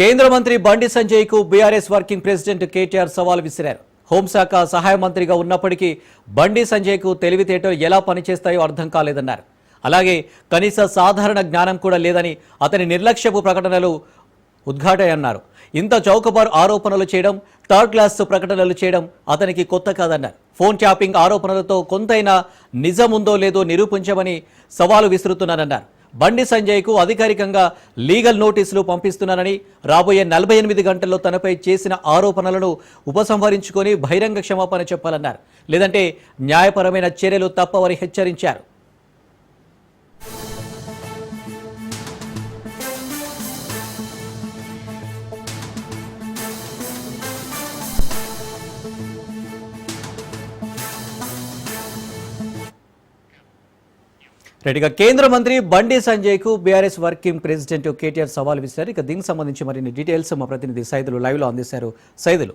కేంద్ర మంత్రి బండి సంజయ్ కు బీఆర్ఎస్ వర్కింగ్ ప్రెసిడెంట్ కేటీఆర్ సవాల్ విసిరారు. హోంశాఖ సహాయ మంత్రిగా ఉన్నప్పటికీ బండి సంజయ్ కు తెలివితేటలు ఎలా పనిచేస్తాయో అర్థం కాలేదన్నారు. అలాగే కనీస సాధారణ జ్ఞానం కూడా లేదని అతని నిర్లక్ష్యపు ప్రకటనలు ఉద్ఘాటయన్నారు. ఇంత చౌకబారు ఆరోపణలు చేయడం, థర్డ్ క్లాస్ ప్రకటనలు చేయడం అతనికి కొత్త కాదన్నారు. ఫోన్ ట్యాపింగ్ ఆరోపణలతో కొంతైనా నిజముందో లేదో నిరూపించమని సవాలు విసురుతున్నానన్నారు. బండి సంజయ్ కు అధికారికంగా లీగల్ నోటీసులు పంపిస్తున్నానని, రాబోయే 48 గంటల్లో తనపై చేసిన ఆరోపణలను ఉపసంహరించుకొని బహిరంగ క్షమాపణ చెప్పాలన్నారు. లేదంటే న్యాయపరమైన చర్యలు తప్పవని హెచ్చరించారు. రెడ్డిగా కేంద్ర మంత్రి బండి సంజయ్ కు బీఆర్ఎస్ వర్కింగ్ ప్రెసిడెంట్ కేటీఆర్ సవాల్ విసిరారు. ఇక దీనికి సంబంధించి మరిన్ని డీటెయిల్స్ మా ప్రతినిధి సైదులు లైవ్ లో అందిస్తారు. సైదులు.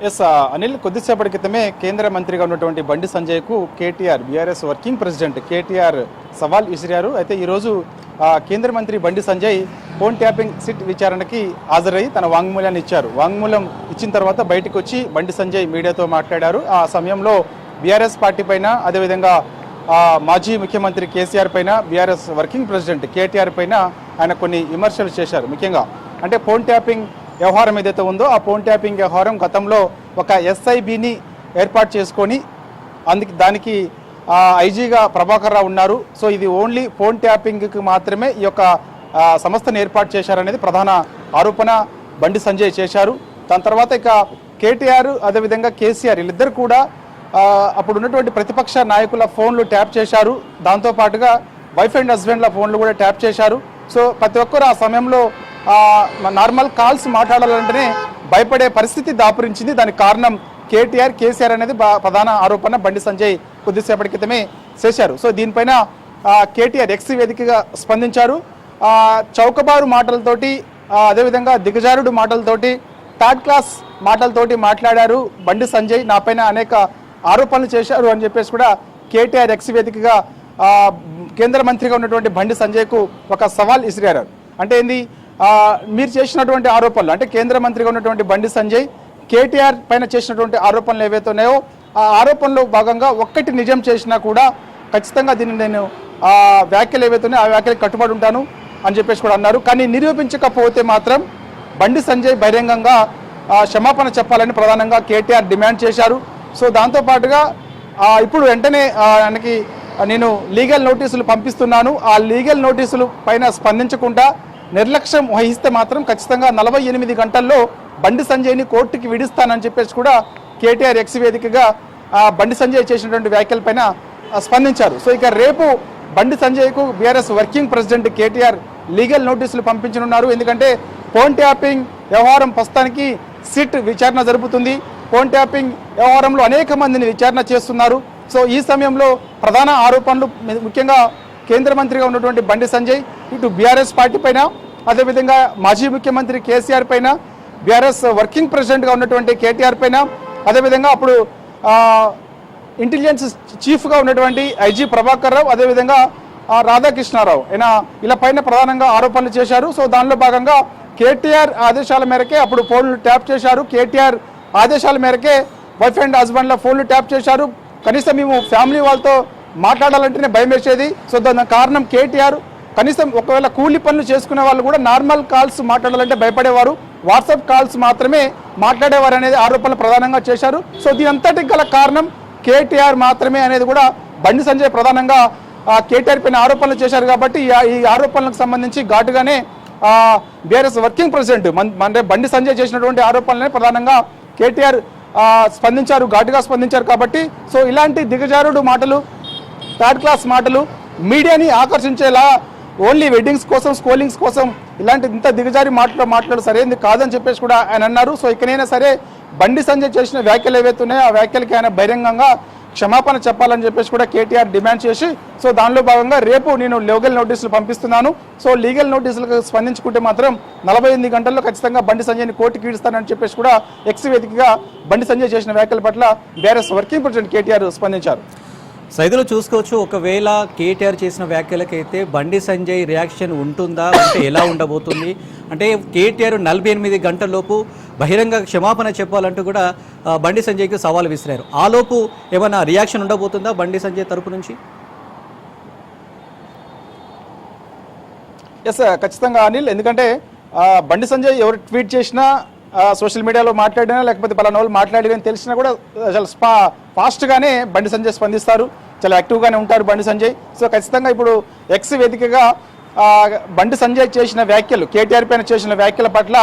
ఎస్ అనిల్, కొద్దిసేపటి క్రితమే కేంద్ర మంత్రిగా ఉన్నటువంటి బండి సంజయ్ కు KTR BRS working president KTR సవాల్ విసిరారు. అయితే ఈరోజు కేంద్ర మంత్రి Bandi Sanjay phone tapping SIT విచారణకి హాజరై తన వాంగ్మూలాన్ని ఇచ్చారు. వాంగ్మూలం ఇచ్చిన తర్వాత బయటకు వచ్చి బండి సంజయ్ మీడియాతో మాట్లాడారు. ఆ సమయంలో బీఆర్ఎస్ పార్టీ పైన, అదేవిధంగా మాజీ ముఖ్యమంత్రి కేసీఆర్ పైన, బీఆర్ఎస్ వర్కింగ్ ప్రెసిడెంట్ కేటీఆర్ పైన ఆయన కొన్ని విమర్శలు చేశారు. ముఖ్యంగా అంటే ఫోన్ ట్యాపింగ్ వ్యవహారం ఏదైతే ఉందో ఆ ఫోన్ ట్యాపింగ్ వ్యవహారం గతంలో ఒక ఎస్ఐబిని ఏర్పాటు చేసుకొని దానికి ఐజీగా ప్రభాకర్ రావు ఉన్నారు. సో ఇది ఓన్లీ ఫోన్ ట్యాపింగ్కి మాత్రమే ఈ యొక్క సంస్థను ఏర్పాటు చేశారనేది ప్రధాన ఆరోపణ బండి సంజయ్ చేశారు. దాని తర్వాత ఇక కేటీఆర్ అదేవిధంగా కేసీఆర్ వీళ్ళిద్దరు కూడా అప్పుడు ఉన్నటువంటి ప్రతిపక్ష నాయకుల ఫోన్లు ట్యాప్ చేశారు. దాంతోపాటుగా వైఫ్ అండ్ హస్బెండ్ల ఫోన్లు కూడా ట్యాప్ చేశారు. సో ప్రతి ఒక్కరు ఆ సమయంలో నార్మల్ కాల్స్ మాట్లాడాలంటేనే భయపడే పరిస్థితి దాపురించింది. దానికి కారణం కేసీఆర్ అనేది ప్రధాన ఆరోపణ బండి సంజయ్ కొద్దిసేపటి క్రితమే చేశారు. సో దీనిపైన కేటీఆర్ ఎక్స్ వేదికగా స్పందించారు. చౌకబారు మాటలతోటి, అదేవిధంగా దిగజారుడు మాటలతోటి, థర్డ్ క్లాస్ మాటలతోటి మాట్లాడారు బండి సంజయ్, నాపైన అనేక ఆరోపణలు చేశారు అని చెప్పేసి కూడా కేటీఆర్ ఎక్స్ వేదికగా కేంద్ర మంత్రిగా ఉన్నటువంటి బండి సంజయ్కు ఒక సవాల్ ఇసిరారు. అంటే ఏంది, మీరు చేసినటువంటి ఆరోపణలు, అంటే కేంద్ర మంత్రిగా ఉన్నటువంటి బండి సంజయ్ కేటీఆర్ పైన చేసినటువంటి ఆరోపణలు ఏవైతే ఉన్నాయో ఆ ఆరోపణలో భాగంగా ఒక్కటి నిజం చేసినా కూడా ఖచ్చితంగా దీన్ని నేను వ్యాఖ్యలు ఏవైతే ఉన్నాయో ఆ వ్యాఖ్యలకు కట్టుబడి ఉంటాను అని చెప్పేసి కూడా అన్నారు. కానీ నిరూపించకపోతే మాత్రం బండి సంజయ్ బహిరంగంగా క్షమాపణ చెప్పాలని ప్రధానంగా కేటీఆర్ డిమాండ్ చేశారు. సో దాంతోపాటుగా ఇప్పుడు వెంటనే ఆయనకి నేను లీగల్ నోటీసులు పంపిస్తున్నాను, ఆ లీగల్ నోటీసులు పైన స్పందించకుండా నిర్లక్ష్యం వహిస్తే మాత్రం ఖచ్చితంగా 48 గంటల్లో బండి సంజయ్ని కోర్టుకి విడిస్తానని చెప్పేసి కూడా కేటీఆర్ ఎక్స్ వేదికగా బండి సంజయ్ చేసినటువంటి వ్యాఖ్యలపైన స్పందించారు. సో ఇక రేపు బండి సంజయ్కు BRS working president KTR legal నోటీసులు పంపించనున్నారు. ఎందుకంటే ఫోన్ ట్యాపింగ్ వ్యవహారం ప్రస్తుతానికి సిట్ విచారణ జరుపుతుంది. ఫోన్ ట్యాపింగ్ వ్యవహారంలో అనేక మందిని విచారణ చేస్తున్నారు. సో ఈ సమయంలో ప్రధాన ఆరోపణలు ముఖ్యంగా కేంద్ర మంత్రిగా ఉన్నటువంటి బండి సంజయ్ ఇటు బీఆర్ఎస్ పార్టీ పైన, అదేవిధంగా మాజీ ముఖ్యమంత్రి కేసీఆర్ పైన, బీఆర్ఎస్ వర్కింగ్ ప్రెసిడెంట్గా ఉన్నటువంటి కేటీఆర్ పైన, అదేవిధంగా అప్పుడు ఇంటెలిజెన్స్ చీఫ్గా ఉన్నటువంటి ఐజీ ప్రభాకర్ రావు, అదేవిధంగా రాధాకృష్ణారావు ఇలా పైన ప్రధానంగా ఆరోపణలు చేశారు. సో దానిలో భాగంగా కేటీఆర్ ఆదేశాల మేరకే అప్పుడు ఫోన్లు ట్యాప్ చేశారు. కేటీఆర్ ఆదేశాల మేరకే వైఫ్ అండ్ హస్బెండ్ల ఫోన్లు ట్యాప్ చేశారు. కనీసం మేము ఫ్యామిలీ వాళ్ళతో మాట్లాడాలంటేనే భయం వేసేది. సో దానికి కారణం కేటీఆర్. కనీసం ఒకవేళ కూలీ పనులు చేసుకునే వాళ్ళు కూడా నార్మల్ కాల్స్ మాట్లాడాలంటే భయపడేవారు, వాట్సాప్ కాల్స్ మాత్రమే మాట్లాడేవారు అనేది ఆరోపణలు ప్రధానంగా చేశారు. సో దీనంతటికి గల కారణం కేటీఆర్ మాత్రమే అనేది కూడా బండి సంజయ్ ప్రధానంగా కేటీఆర్ పైన ఆరోపణలు చేశారు. కాబట్టి ఈ ఆరోపణలకు సంబంధించి ఘాటుగానే బీఆర్ఎస్ వర్కింగ్ ప్రెసిడెంట్ అంటే బండి సంజయ్ చేసినటువంటి ఆరోపణలనే ప్రధానంగా కేటీఆర్ స్పందించారు, ఘాటుగా స్పందించారు. కాబట్టి సో ఇలాంటి దిగజారుడు మాటలు, థర్డ్ క్లాస్ మాటలు, మీడియాని ఆకర్షించేలా ఓన్లీ వెడ్డింగ్స్ కోసం, స్కోలింగ్స్ కోసం ఇలాంటి ఇంత దిగజారి మాట్లాడు సరైనది కాదని చెప్పేసి కూడా ఆయన అన్నారు. సో ఇకనైనా సరే బండి సంజయ్ చేసిన వ్యాఖ్యలు ఏవైతే ఉన్నాయో ఆ వ్యాఖ్యలకి ఆయన బహిరంగంగా క్షమాపణ చెప్పాలని చెప్పేసి కూడా కేటీఆర్ డిమాండ్ చేసి, సో దానిలో భాగంగా రేపు నేను లీగల్ నోటీసులు పంపిస్తున్నాను. సో లీగల్ నోటీసులకు స్పందించుకుంటే మాత్రం 48 గంటల్లో ఖచ్చితంగా బండి సంజయ్ని కోర్టుకి ఈడుస్తానని చెప్పేసి కూడా ఎక్స్ వేదికగా బండి సంజయ్ చేసిన వ్యాఖ్యల పట్ల బీఆర్ఎస్ వర్కింగ్ ప్రెసిడెంట్ కేటీఆర్ స్పందించారు. సైదులు చూసుకోవచ్చు, ఒకవేళ కేటీఆర్ చేసిన వ్యాఖ్యలకైతే బండి సంజయ్ రియాక్షన్ ఉంటుందా, అంటే ఎలా ఉండబోతుంది? అంటే కేటీఆర్ 48 గంటల్లోపు బహిరంగ క్షమాపణ చెప్పాలంటూ కూడా బండి సంజయ్కి సవాల్ విసిరారు. ఆ లోపు ఏమైనా రియాక్షన్ ఉండబోతుందా బండి సంజయ్ తరపు నుంచి? ఎస్, ఖచ్చితంగా అనిల్. ఎందుకంటే బండి సంజయ్ ఎవరు ట్వీట్ చేసినా, సోషల్ మీడియాలో మాట్లాడినా, లేకపోతే పలానా వాళ్ళు మాట్లాడినా తెలిసినా కూడా చాలా ఫాస్ట్గానే బండి సంజయ్ స్పందిస్తారు. చాలా యాక్టివ్గానే ఉంటారు బండి సంజయ్. సో ఖచ్చితంగా ఇప్పుడు ఎక్స్ వేదికగా బండి సంజయ్ చేసిన వ్యాఖ్యలు, కేటీఆర్ పైన చేసిన వ్యాఖ్యల పట్ల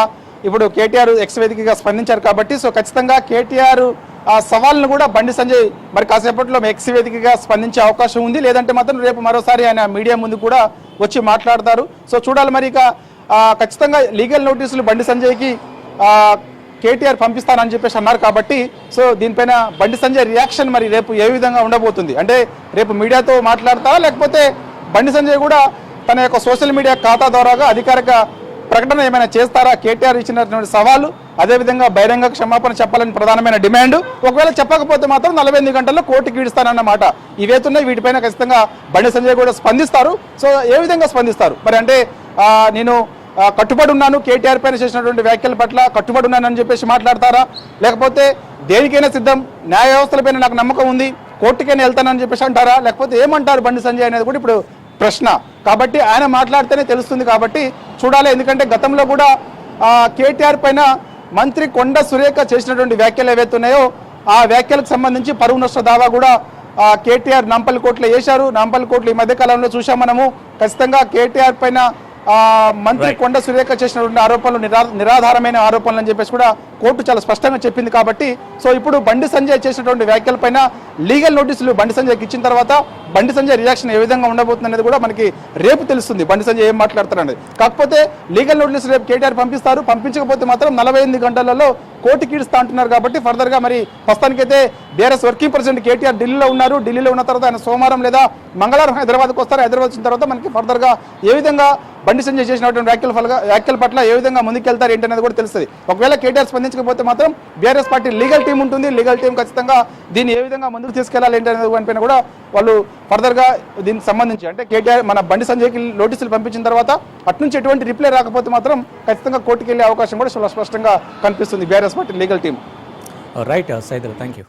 ఇప్పుడు కేటీఆర్ ఎక్స్ వేదికగా స్పందించారు కాబట్టి సో ఖచ్చితంగా కేటీఆర్ ఆ సవాల్ను కూడా బండి సంజయ్ మరి కాసేపట్లో ఎక్స్ వేదికగా స్పందించే అవకాశం ఉంది. లేదంటే మాత్రం రేపు మరోసారి ఆయన మీడియా ముందు కూడా వచ్చి మాట్లాడతారు. సో చూడాలి మరి. ఇక ఖచ్చితంగా లీగల్ నోటీసులు బండి సంజయ్కి కేటీఆర్ పంపిస్తానని చెప్పేసి అన్నారు కాబట్టి సో దీనిపైన బండి సంజయ్ రియాక్షన్ మరి రేపు ఏ విధంగా ఉండబోతుంది? అంటే రేపు మీడియాతో మాట్లాడతారా, లేకపోతే బండి సంజయ్ కూడా తన యొక్క సోషల్ మీడియా ఖాతా ద్వారాగా అధికారిక ప్రకటన ఏమైనా చేస్తారా? కేటీఆర్ ఇచ్చినటువంటి సవాలు, అదేవిధంగా బహిరంగ క్షమాపణ చెప్పాలని ప్రధానమైన డిమాండ్. ఒకవేళ చెప్పకపోతే మాత్రం 48 గంటల్లో కోర్టుకి ఈడుస్తానన్నమాట. ఇవేతున్నాయి. వీటిపైన ఖచ్చితంగా బండి సంజయ్ కూడా స్పందిస్తారు. సో ఏ విధంగా స్పందిస్తారు మరి? అంటే నేను కట్టుబడి ఉన్నాను, కేటీఆర్ పైన చేసినటువంటి వ్యాఖ్యల పట్ల కట్టుబడి ఉన్నానని చెప్పేసి మాట్లాడతారా, లేకపోతే దేనికైనా సిద్ధం, న్యాయ వ్యవస్థలపైన నాకు నమ్మకం ఉంది, కోర్టుకైనా వెళ్తానని చెప్పేసి అంటారా, లేకపోతే ఏమంటారు బండి సంజయ్ అనేది కూడా ఇప్పుడు ప్రశ్న. కాబట్టి ఆయన మాట్లాడితేనే తెలుస్తుంది కాబట్టి చూడాలి. ఎందుకంటే గతంలో కూడా కేటీఆర్ పైన మంత్రి కొండ సురేఖ చేసినటువంటి వ్యాఖ్యలు ఏవైతే ఉన్నాయో ఆ వ్యాఖ్యలకు సంబంధించి పరువు నష్ట దావా కూడా కేటీఆర్ నాంపల్లి కోర్టులో వేశారు. నాంపల్లి కోర్టులో ఈ మధ్య కాలంలో చూసాం మనము. ఖచ్చితంగా కేటీఆర్ పైన మంత్రి కొండ సురేఖ చేసినటువంటి ఆరోపణలు నిరాధారమైన ఆరోపణలు అని చెప్పేసి కూడా కోర్టు చాలా స్పష్టంగా చెప్పింది. కాబట్టి సో ఇప్పుడు బండి సంజయ్ చేసినటువంటి వ్యాఖ్యలపైన లీగల్ నోటీసులు బండి సంజయ్కి ఇచ్చిన తర్వాత బండి సంజయ్ రియాక్షన్ ఏ విధంగా ఉండబోతుంది అనేది కూడా మనకి రేపు తెలుస్తుంది. బండి సంజయ్ ఏం మాట్లాడతారు అనేది. కాకపోతే లీగల్ నోటీసులు రేపు కేటీఆర్ పంపిస్తారు. పంపించకపోతే మాత్రం 48 గంటలలో కోర్టుకి ఈడుస్తా అంటున్నారు. కాబట్టి ఫర్దర్గా మరి ప్రస్తుతానికైతే బీఆర్ఎస్ వర్కింగ్ ప్రెసిడెంట్ కేటీఆర్ ఢిల్లీలో ఉన్నారు. ఢిల్లీలో ఉన్న తర్వాత ఆయన సోమవారం లేదా మంగళవారం హైదరాబాద్కు వస్తారు. హైదరాబాద్ వచ్చిన తర్వాత మనకి ఫర్దర్గా ఏ విధంగా బండి సంజయ్ చేసినటువంటి వ్యాఖ్యల పట్ల ఏ విధంగా ముందుకెళ్తారు ఏంటనేది కూడా తెలుస్తుంది. ఒకవేళ కేటీఆర్ స్పందించకపోతే మాత్రం బీఆర్ఎస్ పార్టీ లీగల్ టీం ఉంటుంది. లీగల్ టీం ఖచ్చితంగా దీన్ని ఏ విధంగా ముందుకు తీసుకెళ్లాలి ఏంటనేది దానిపైన కూడా వాళ్ళు ఫర్దర్గా దీనికి సంబంధించి అంటే కేటీఆర్ మన బండి సంజయ్కి నోటీసులు పంపించిన తర్వాత అట్నుంచి ఎటువంటి రిప్లై రాకపోతే మాత్రం ఖచ్చితంగా కోర్టుకు వెళ్ళే అవకాశం కూడా స్పష్టంగా కనిపిస్తుంది BRS party legal team. Right Saidulu, thank you.